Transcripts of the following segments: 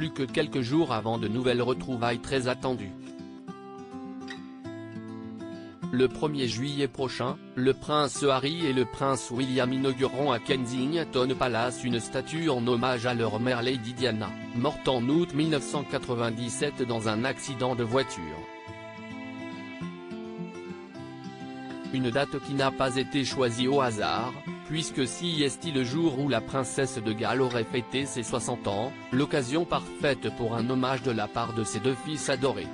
plus que quelques jours avant de nouvelles retrouvailles très attendues. Le 1er juillet prochain, le prince Harry et le prince William inaugureront à Kensington Palace une statue en hommage à leur mère Lady Diana, morte en août 1997 dans un accident de voiture. Une date qui n'a pas été choisie au hasard, puisque si est le jour où la princesse de Galles aurait fêté ses 60 ans, l'occasion parfaite pour un hommage de la part de ses deux fils adorés.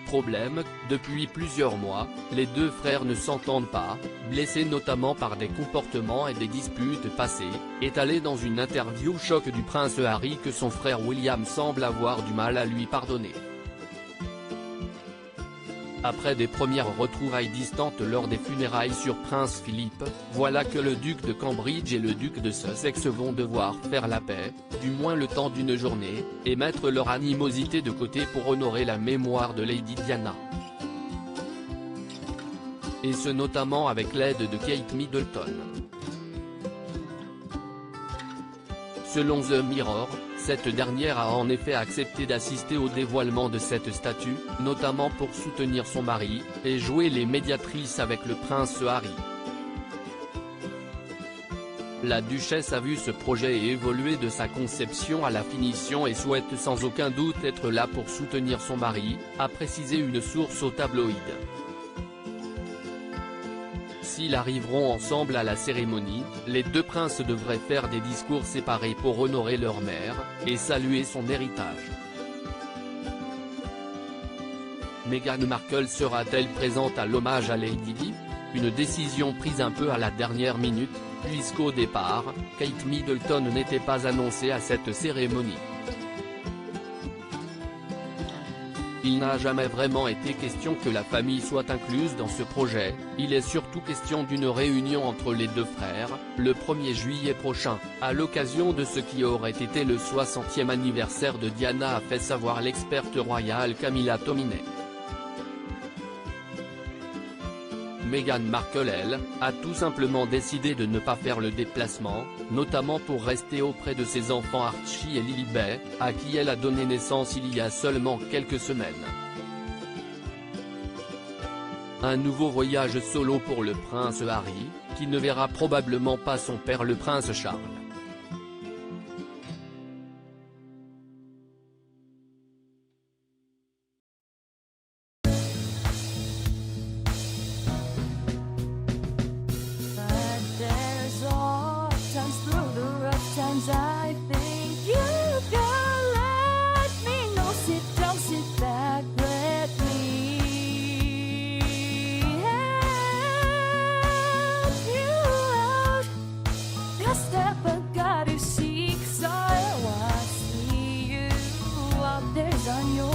Problème, depuis plusieurs mois, les deux frères ne s'entendent pas, blessés notamment par des comportements et des disputes passées, étalé dans une interview choc du prince Harry que son frère William semble avoir du mal à lui pardonner. Après des premières retrouvailles distantes lors des funérailles sur Prince Philippe, voilà que le duc de Cambridge et le duc de Sussex vont devoir faire la paix, du moins le temps d'une journée, et mettre leur animosité de côté pour honorer la mémoire de Lady Diana. Et ce notamment avec l'aide de Kate Middleton. Selon The Mirror, cette dernière a en effet accepté d'assister au dévoilement de cette statue, notamment pour soutenir son mari, et jouer les médiatrices avec le prince Harry. La duchesse a vu ce projet évoluer de sa conception à la finition et souhaite sans aucun doute être là pour soutenir son mari, a précisé une source au tabloïd. S'ils arriveront ensemble à la cérémonie, les deux princes devraient faire des discours séparés pour honorer leur mère, et saluer son héritage. Meghan Markle sera-t-elle présente à l'hommage à Lady Di? Une décision prise un peu à la dernière minute, puisqu'au départ, Kate Middleton n'était pas annoncée à cette cérémonie. Il n'a jamais vraiment été question que la famille soit incluse dans ce projet, il est surtout question d'une réunion entre les deux frères, le 1er juillet prochain, à l'occasion de ce qui aurait été le 60e anniversaire de Diana, a fait savoir l'experte royale Camilla Tominey. Meghan Markle, elle, a tout simplement décidé de ne pas faire le déplacement, notamment pour rester auprès de ses enfants Archie et Lilibet, à qui elle a donné naissance il y a seulement quelques semaines. Un nouveau voyage solo pour le prince Harry, qui ne verra probablement pas son père le prince Charles. I think you can let me know. Sit down, sit back, let me help you out. The step I gotta seek, so I see you out there's on your